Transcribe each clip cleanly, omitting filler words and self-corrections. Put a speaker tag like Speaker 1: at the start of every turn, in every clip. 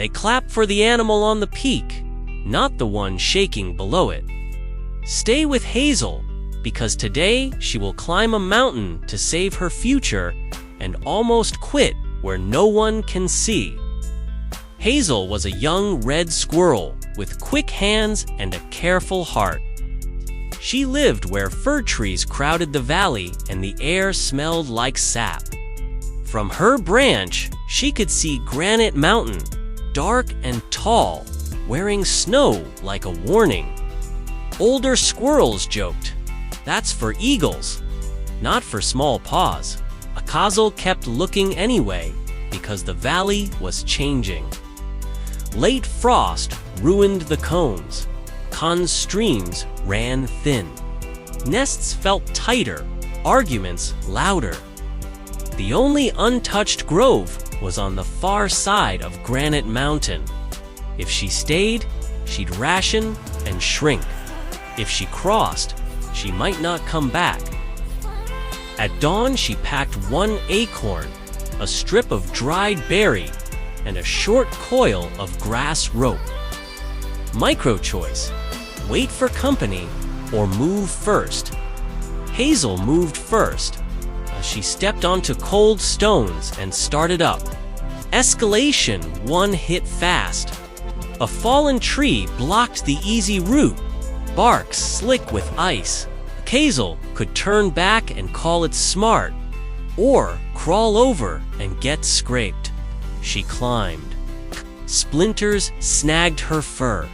Speaker 1: They clap for the animal on the peak, not the one shaking below it. Stay with Hazel, because today she will climb a mountain to save her future and almost quit where no one can see. Hazel was a young red squirrel with quick hands and a careful heart. She lived where fir trees crowded the valley and the air smelled like sap. From her branch, she could see Granite Mountain, dark and tall, wearing snow like a warning. Older squirrels joked, "That's for eagles, not for small paws." Hazel kept looking anyway because the valley was changing. Late frost ruined the cones. Pond streams ran thin. Nests felt tighter, arguments louder. The only untouched grove was on the far side of Granite Mountain. If she stayed, she'd ration and shrink. If she crossed, she might not come back. At dawn, she packed one acorn, a strip of dried berry, and a short coil of grass rope. Micro-choice: wait for company or move first. Hazel moved first. She stepped onto cold stones and started up. Escalation one hit fast. A fallen tree blocked the easy route, bark slick with ice. Hazel could turn back and call it smart, or crawl over and get scraped. She climbed. Splinters snagged her fur.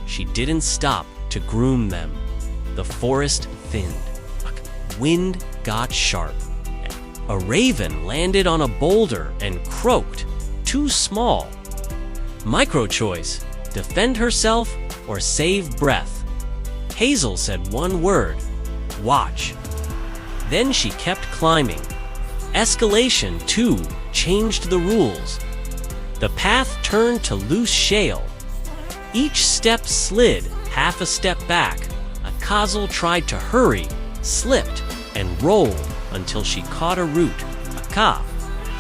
Speaker 1: She didn't stop to groom them. The forest thinned. Wind got sharp. A raven landed on a boulder and croaked, too small. Micro-choice: defend herself or save breath. Hazel said one word: watch. Then she kept climbing. Escalation 2 changed the rules. The path turned to loose shale. Each step slid half a step back. Hazel tried to hurry, slipped, and rolled until she caught a root, a calf.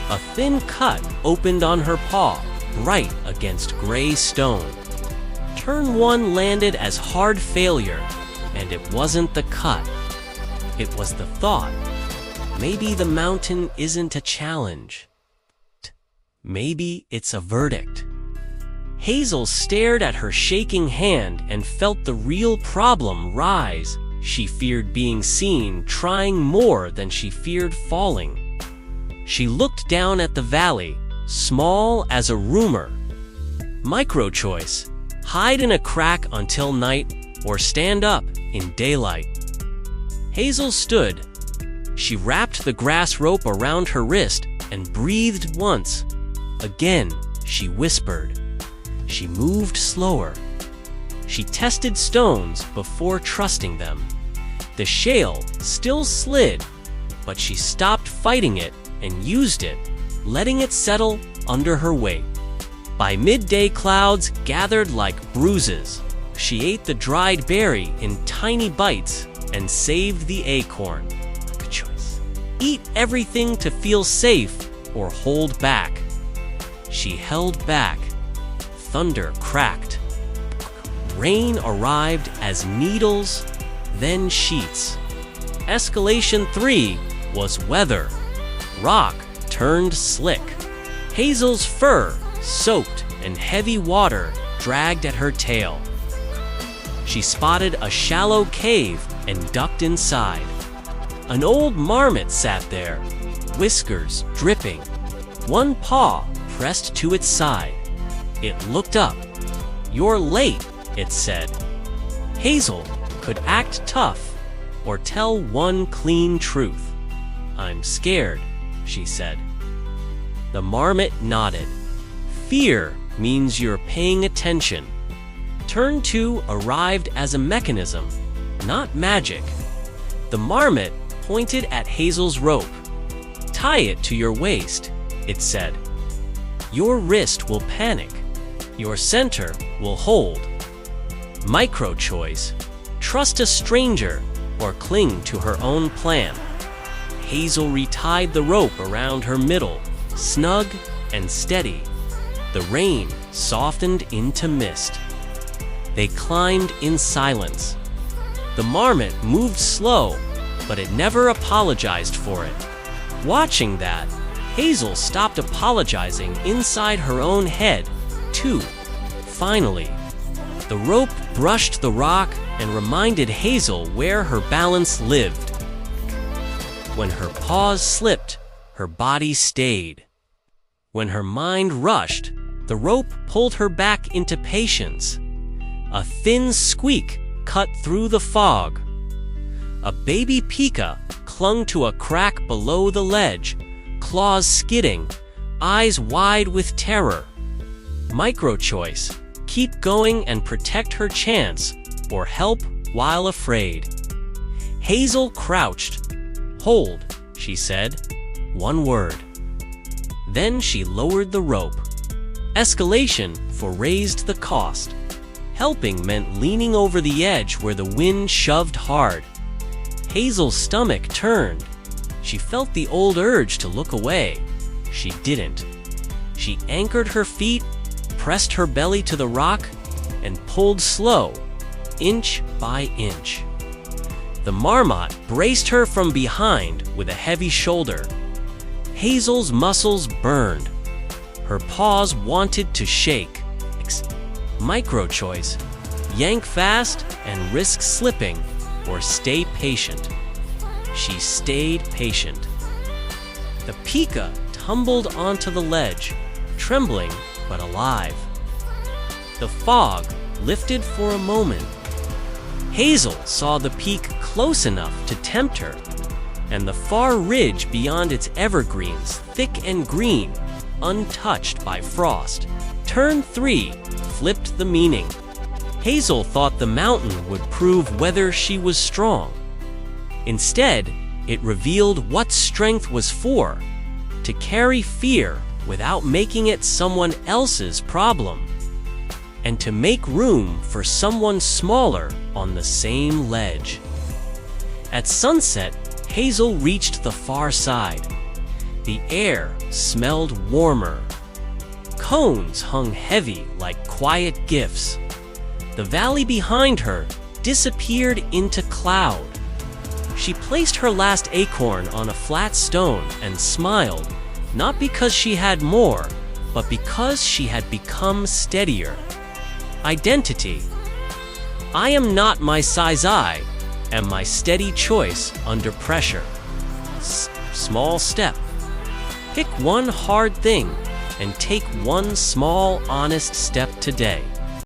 Speaker 1: A thin cut opened on her paw, right against gray stone. Turn 1 landed as hard failure, and it wasn't the cut. It was the thought. Maybe the mountain isn't a challenge. Maybe it's a verdict. Hazel stared at her shaking hand and felt the real problem rise. She feared being seen, trying more than she feared falling. She looked down at the valley, small as a rumor. Micro-choice: hide in a crack until night or stand up in daylight. Hazel stood. She wrapped the grass rope around her wrist and breathed once. Again, she whispered. She moved slower. She tested stones before trusting them. The shale still slid, but she stopped fighting it and used it, letting it settle under her weight. By midday, clouds gathered like bruises. She ate the dried berry in tiny bites and saved the acorn. Good choice. Eat everything to feel safe or hold back. She held back. Thunder cracked. Rain arrived as needles, then sheets. Escalation 3 was weather. Rock turned slick. Hazel's fur soaked and heavy water dragged at her tail. She spotted a shallow cave and ducked inside. An old marmot sat there, whiskers dripping, one paw pressed to its side. It looked up. "You're late," it said. Hazel could act tough or tell one clean truth. "I'm scared," she said. The marmot nodded. Fear means you're paying attention. Turn 2 arrived as a mechanism, not magic. The marmot pointed at Hazel's rope. "Tie it to your waist," it said. "Your wrist will panic. Your center will hold." Micro-choice: trust a stranger or cling to her own plan. Hazel retied the rope around her middle, snug and steady. The rain softened into mist. They climbed in silence. The marmot moved slow, but it never apologized for it. Watching that, Hazel stopped apologizing inside her own head, too. Finally, the rope brushed the rock and reminded Hazel where her balance lived. When her paws slipped, her body stayed. When her mind rushed, the rope pulled her back into patience. A thin squeak cut through the fog. A baby pika clung to a crack below the ledge, claws skidding, eyes wide with terror. Micro-choice, keep going and protect her chance, or help while afraid. Hazel crouched. Hold, she said. One word. Then she lowered the rope. Escalation raised the cost. Helping meant leaning over the edge where the wind shoved hard. Hazel's stomach turned. She felt the old urge to look away. She didn't. She anchored her feet, pressed her belly to the rock, and pulled slow, inch by inch. The marmot braced her from behind with a heavy shoulder. Hazel's muscles burned. Her paws wanted to shake. Micro-choice, yank fast and risk slipping, or stay patient. She stayed patient. The pika tumbled onto the ledge, trembling but alive. The fog lifted for a moment. Hazel saw the peak close enough to tempt her, and the far ridge beyond its evergreens, thick and green, untouched by frost. Turn 3 flipped the meaning. Hazel thought the mountain would prove whether she was strong. Instead, it revealed what strength was for: to carry fear without making it someone else's problem, and to make room for someone smaller on the same ledge. At sunset, Hazel reached the far side. The air smelled warmer. Cones hung heavy like quiet gifts. The valley behind her disappeared into cloud. She placed her last acorn on a flat stone and smiled, not because she had more, but because she had become steadier. Identity. I am not my size I am my steady choice under pressure. Small step. Pick one hard thing and take one small, honest step today.